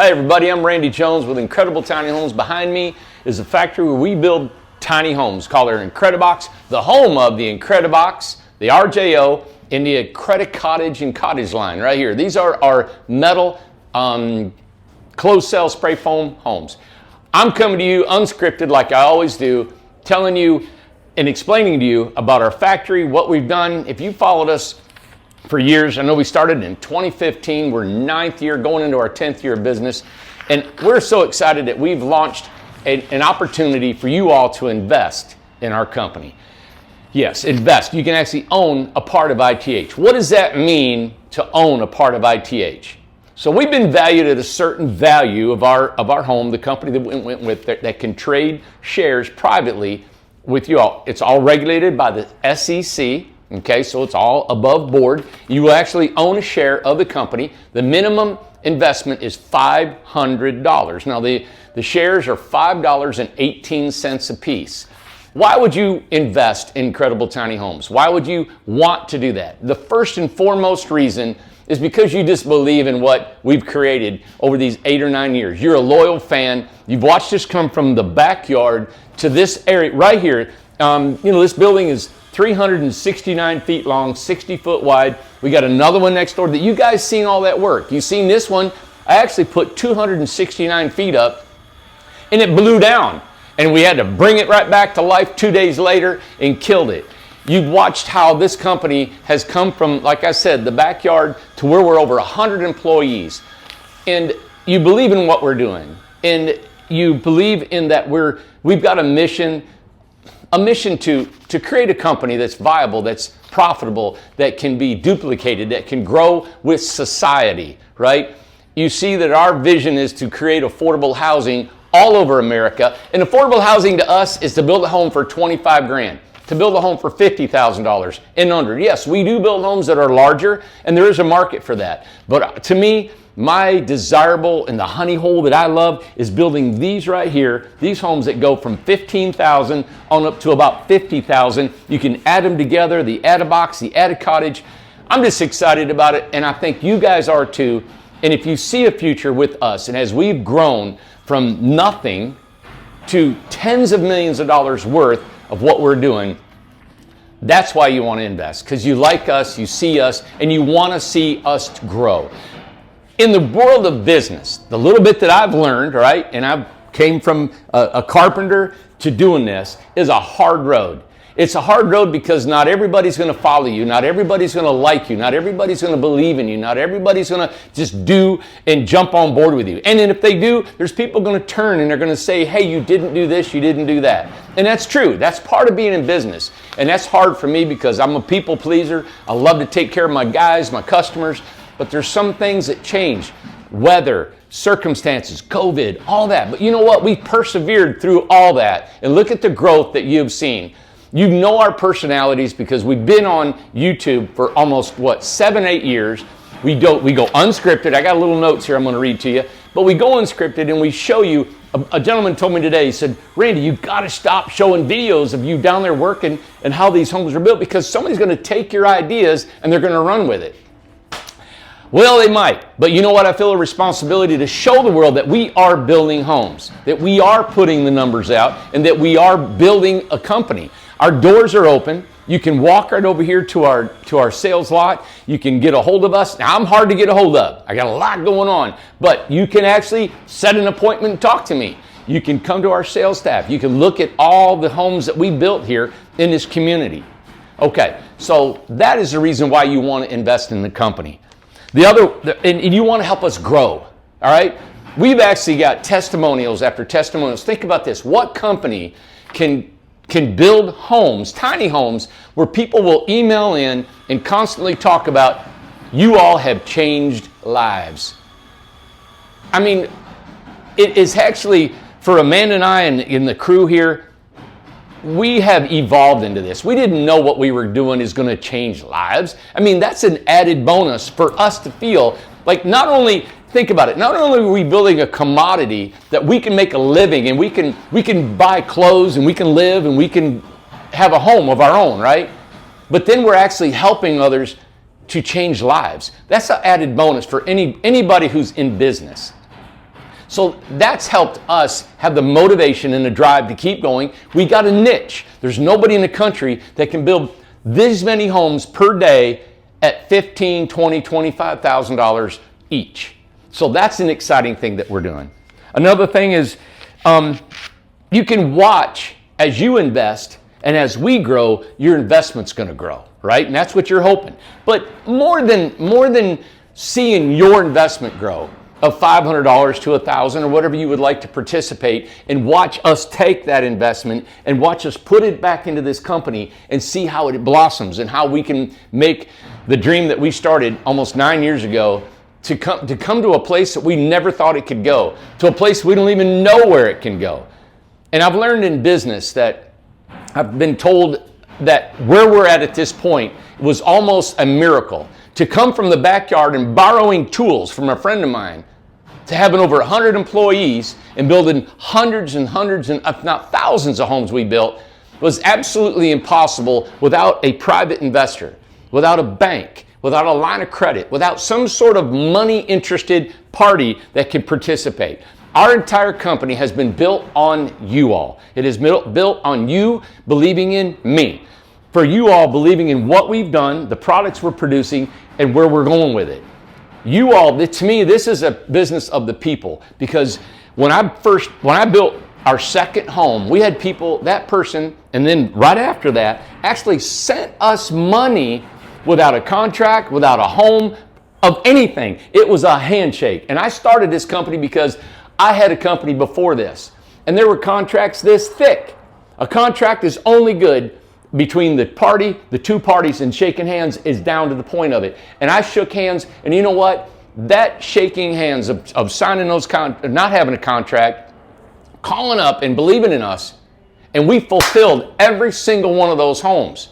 Hi everybody, I'm Randy Jones with Incredible Tiny Homes. Behind me is a factory where we build tiny homes called our Incredibox, the home of the Incredibox, the RJO, and the Credit Cottage and Cottage line right here. These are our metal closed cell spray foam homes. I'm coming to you unscripted like I always do, telling you and explaining to you about our factory, what we've done. If you followed us for years, I know we started in 2015, we're 9th year, going into our 10th year of business, and we're so excited that we've launched an opportunity for you all to invest in our company. Yes, invest. You can actually own a part of ITH. What does that mean to own a part of ITH? So we've been valued at a certain value of our home, the company that we went with that can trade shares privately with you all. It's all regulated by the SEC. Okay, so it's all above board. You will actually own a share of the company. The minimum investment is $500. Now the shares are $5.18 a piece. Why would you invest in Incredible Tiny Homes? Why would you want to do that? The first and foremost reason is because you just believe in what we've created over these 8 or 9 years. You're a loyal fan. You've watched us come from the backyard to this area right here. This building is 369 feet long, 60 foot wide. We got another one next door that you guys seen all that work. You've seen this one. I actually put 269 feet up and it blew down. And we had to bring it right back to life 2 days later and killed it. You've watched how this company has come from, like I said, the backyard to where we're over 100 employees. And you believe in what we're doing. And you believe in that we've got a mission to create a company that's viable, that's profitable, that can be duplicated, that can grow with society, right? You see that our vision is to create affordable housing all over America. And affordable housing to us is to build a home for 25 grand, to build a home for $50,000 and under. Yes, we do build homes that are larger, and there is a market for that. But to me, my desirable and the honey hole that I love is building these right here, these homes that go from 15,000 on up to about 50,000. You can add them together, the add a box, the add a cottage. I'm just excited about it, and I think you guys are too. And if you see a future with us, and as we've grown from nothing to tens of millions of dollars worth of what we're doing, that's why you want to invest, because you like us, you see us, and you want to see us grow. In the world of business, the little bit that I've learned, right, and I came from a carpenter to doing this, is a hard road. It's a hard road because not everybody's going to follow you. Not everybody's going to like you. Not everybody's going to believe in you. Not everybody's going to just do and jump on board with you. And then if they do, there's people going to turn and they're going to say, hey, you didn't do this, you didn't do that. And that's true. That's part of being in business. And that's hard for me because I'm a people pleaser. I love to take care of my guys, my customers. But there's some things that change. Weather, circumstances, COVID, all that. But you know what? We persevered through all that. And look at the growth that you've seen. You know our personalities because we've been on YouTube for almost, 7, 8 years. We go unscripted. I got a little notes here I'm going to read to you. But we go unscripted and we show you. A gentleman told me today, he said, Randy, you got to stop showing videos of you down there working and how these homes are built because somebody's going to take your ideas and they're going to run with it. Well, they might, but you know what? I feel a responsibility to show the world that we are building homes, that we are putting the numbers out, and that we are building a company. Our doors are open. You can walk right over here to our sales lot. You can get a hold of us. Now, I'm hard to get a hold of. I got a lot going on, but you can actually set an appointment and talk to me. You can come to our sales staff. You can look at all the homes that we built here in this community. Okay, so that is the reason why you want to invest in the company. And you want to help us grow, all right? We've actually got testimonials after testimonials. Think about this. What company can build homes, tiny homes, where people will email in and constantly talk about, you all have changed lives? I mean, it is actually, for Amanda and I and the crew here, we have evolved into this. We didn't know what we were doing is going to change lives. I mean, that's an added bonus for us to feel like think about it, not only are we building a commodity that we can make a living and we can buy clothes and we can live and we can have a home of our own, right? But then we're actually helping others to change lives. That's an added bonus for anybody who's in business. So that's helped us have the motivation and the drive to keep going. We got a niche. There's nobody in the country that can build this many homes per day at $15,000, $20,000, $25,000 each. So that's an exciting thing that we're doing. Another thing is you can watch as you invest, and as we grow, your investment's going to grow, right? And that's what you're hoping. But more than seeing your investment grow of $500 to $1,000 or whatever you would like to participate, and watch us take that investment and watch us put it back into this company and see how it blossoms and how we can make the dream that we started almost 9 years ago to come to a place that we never thought it could go, to a place we don't even know where it can go. And I've learned in business that I've been told that where we're at this point was almost a miracle. To come from the backyard and borrowing tools from a friend of mine to having over 100 employees and building hundreds and hundreds and if not thousands of homes we built was absolutely impossible without a private investor, without a bank, without a line of credit, without some sort of money interested party that can participate. Our entire company has been built on you all. It is built on you believing in me. For you all believing in what we've done, the products we're producing, and where we're going with it. You all, to me, this is a business of the people, because when I built our second home, we had people, that person, and then right after that, actually sent us money without a contract, without a home, of anything. It was a handshake. And I started this company because I had a company before this, and there were contracts this thick. A contract is only good between the two parties, and shaking hands is down to the point of it. And I shook hands, and you know what? That shaking hands of signing those not having a contract, calling up and believing in us, and we fulfilled every single one of those homes.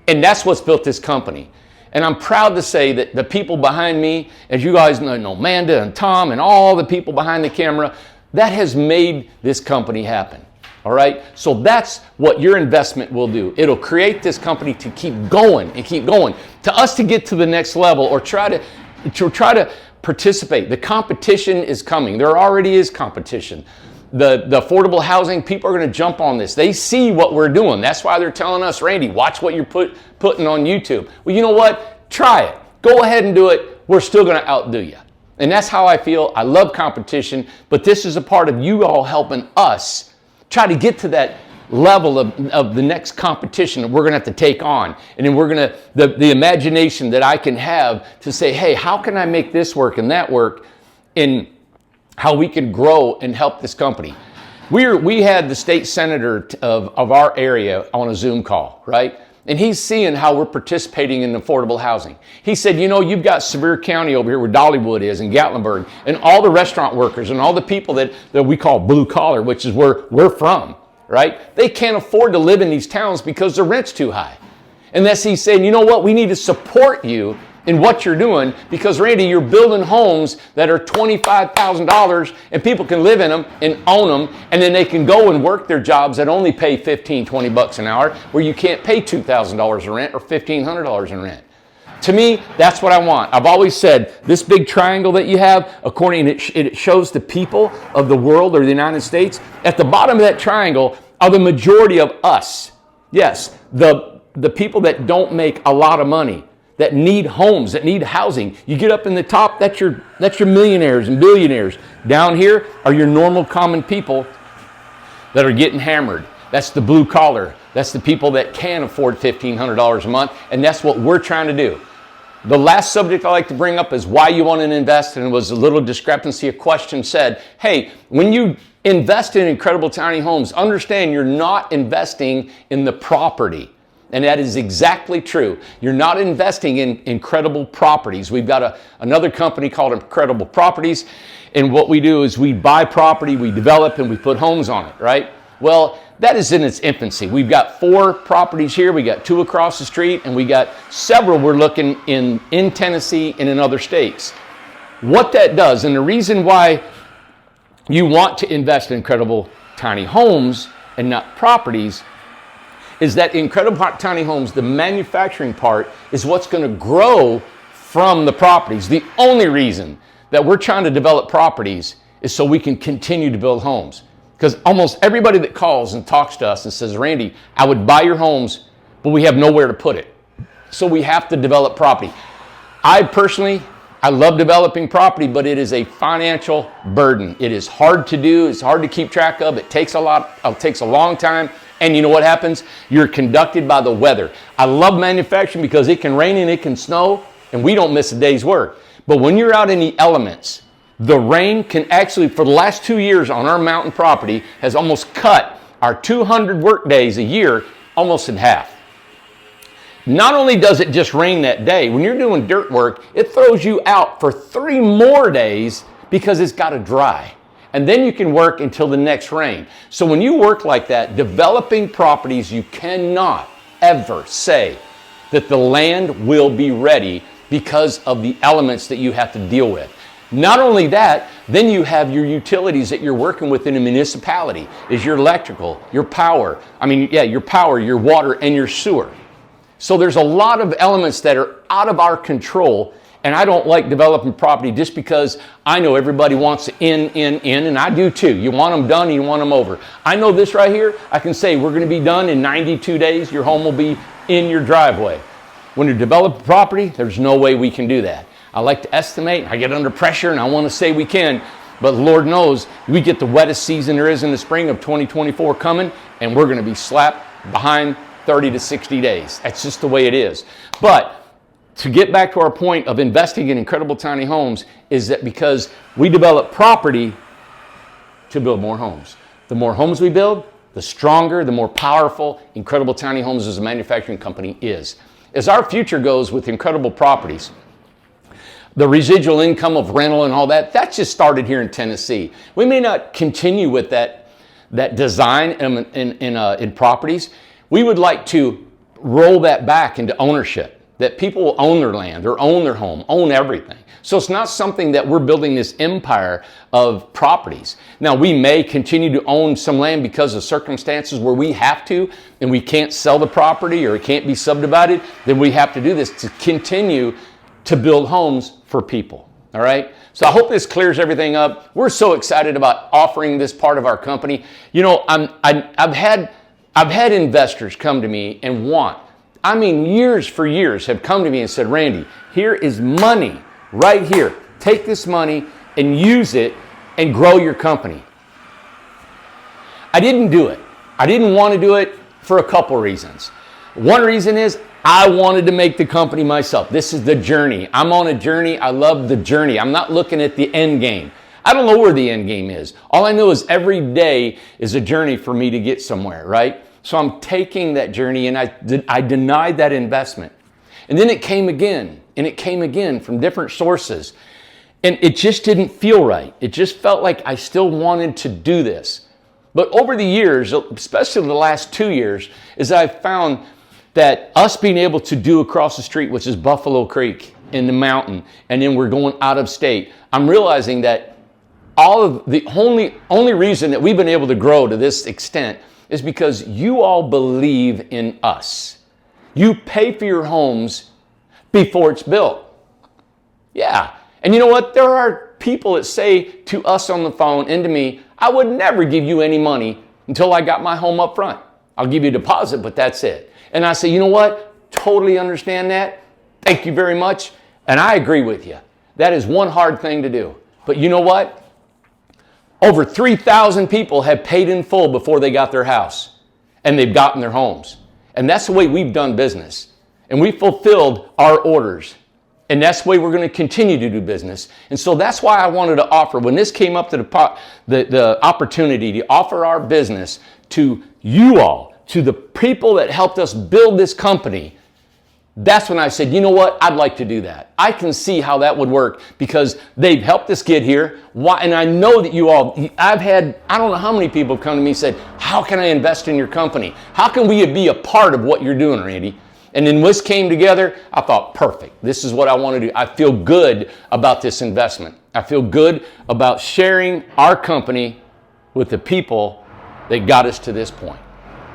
And that's what's built this company. And I'm proud to say that the people behind me, as you guys know, Amanda and Tom and all the people behind the camera, that has made this company happen. All right, so that's what your investment will do. It'll create this company to keep going and keep going. To us to get to the next level or try to participate. The competition is coming. There already is competition. The affordable housing, people are going to jump on this. They see what we're doing. That's why they're telling us, Randy, watch what you're putting on YouTube. Well, you know what? Try it. Go ahead and do it. We're still going to outdo you. And that's how I feel. I love competition, but this is a part of you all helping us try to get to that level of the next competition that we're going to have to take on. And then we're going to, the imagination that I can have to say, hey, how can I make this work and that work, in how we can grow and help this company. We had the state senator of our area on a Zoom call, right? And he's seeing how we're participating in affordable housing. He said, you know, you've got Sevier County over here where Dollywood is and Gatlinburg, and all the restaurant workers and all the people that we call blue collar, which is where we're from, right? They can't afford to live in these towns because the rent's too high. And that's he's saying, you know what, we need to support you in what you're doing, because Randy, you're building homes that are $25,000 and people can live in them and own them, and then they can go and work their jobs that only pay $15-20 an hour, where you can't pay $2,000 in rent or $1,500 in rent. To me, that's what I want. I've always said this big triangle that you have, it shows the people of the world or the United States. At the bottom of that triangle are the majority of us. Yes, the people that don't make a lot of money, that need homes, that need housing. You get up in the top, that's your millionaires and billionaires. Down here are your normal common people that are getting hammered. That's the blue collar. That's the people that can afford $1,500 a month, and that's what we're trying to do. The last subject I like to bring up is why you want to invest, and it was a little discrepancy. A question said, hey, when you invest in Incredible Tiny Homes, understand you're not investing in the property. And that is exactly true. You're not investing in Incredible Properties. We've got another company called Incredible Properties, and what we do is we buy property, we develop, and we put homes on it, right? Well, that is in its infancy. We've got 4 properties here, we got 2 across the street, and we got several we're looking in Tennessee and in other states. What that does, and the reason why you want to invest in Incredible Tiny Homes and not properties, is that Incredible Tiny Homes, the manufacturing part, is what's going to grow from the properties. The only reason that we're trying to develop properties is so we can continue to build homes. Because almost everybody that calls and talks to us and says, Randy, I would buy your homes, but we have nowhere to put it. So we have to develop property. I love developing property, but it is a financial burden. It is hard to do. It's hard to keep track of. It takes a long time. And you know what happens? You're conducted by the weather. I love manufacturing because it can rain and it can snow, and we don't miss a day's work. But when you're out in the elements, the rain can actually, for the last 2 years on our mountain property, has almost cut our 200 work days a year almost in half. Not only does it just rain that day, when you're doing dirt work, it throws you out for 3 more days because it's got to dry. And then you can work until the next rain. So when you work like that, developing properties, you cannot ever say that the land will be ready because of the elements that you have to deal with. Not only that, then you have your utilities that you're working with in a municipality, is your electrical, your power, your water, and your sewer. So there's a lot of elements that are out of our control, and I don't like developing property just because I know everybody wants in, and I do too. You want them done and you want them over. I know this right here, I can say we're going to be done in 92 days, your home will be in your driveway. When you develop a property, there's no way we can do that. I like to estimate, I get under pressure, and I want to say we can, but Lord knows we get the wettest season there is in the spring of 2024 coming, and we're going to be slapped behind 30 to 60 days. That's just the way it is. But to get back to our point of investing in Incredible Tiny Homes is that because we develop property to build more homes. The more homes we build, the stronger, the more powerful Incredible Tiny Homes as a manufacturing company is. As our future goes with incredible properties, the residual income of rental and all that, that just started here in Tennessee. We may not continue with that design in properties. We would like to roll that back into ownership, that people will own their land or own their home, own everything. So it's not something that we're building this empire of properties. Now, we may continue to own some land because of circumstances where we have to and we can't sell the property or it can't be subdivided, then we have to do this to continue to build homes for people. All right? So I hope this clears everything up. We're so excited about offering this part of our company. You know, I've had investors come to me and years for years have come to me and said, Randy, here is money right here. Take this money and use it and grow your company. I didn't do it. I didn't want to do it for a couple reasons. One reason is I wanted to make the company myself. This is the journey. I'm on a journey. I love the journey. I'm not looking at the end game. I don't know where the end game is. All I know is every day is a journey for me to get somewhere, right? So I'm taking that journey, and I denied that investment. And then it came again, and it came again from different sources. And it just didn't feel right. It just felt like I still wanted to do this. But over the years, especially the last 2 years, is I've found that us being able to do across the street, which is Buffalo Creek in the mountain, and then we're going out of state, I'm realizing that all of the only reason that we've been able to grow to this extent is because you all believe in us. You pay for your homes before it's built. Yeah. And you know what? There are people that say to us on the phone and to me, I would never give you any money until I got my home up front. I'll give you a deposit, but that's it. And I say, you know what? Totally understand that. Thank you very much. And I agree with you. That is one hard thing to do. But you know what? Over 3,000 people have paid in full before they got their house, and they've gotten their homes. And that's the way we've done business. And we fulfilled our orders. And that's the way we're going to continue to do business. And so that's why I wanted to offer, when this came up to the opportunity to offer our business to you all, to the people that helped us build this company, that's when I said, you know what, I'd like to do that. I can see how that would work because they've helped us get here. Why? And I know that you all, I've had, I don't know how many people have come to me and said, how can I invest in your company? How can we be a part of what you're doing, Randy? And then this came together, I thought, perfect. This is what I want to do. I feel good about this investment. I feel good about sharing our company with the people that got us to this point.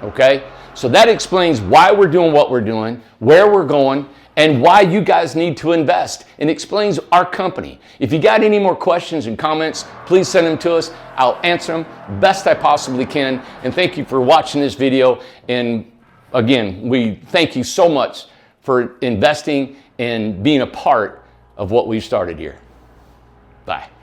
Okay? So that explains why we're doing what we're doing, where we're going, and why you guys need to invest, and explains our company. If you got any more questions and comments, please send them to us. I'll answer them best I possibly can. And thank you for watching this video. And again, we thank you so much for investing and being a part of what we've started here. Bye.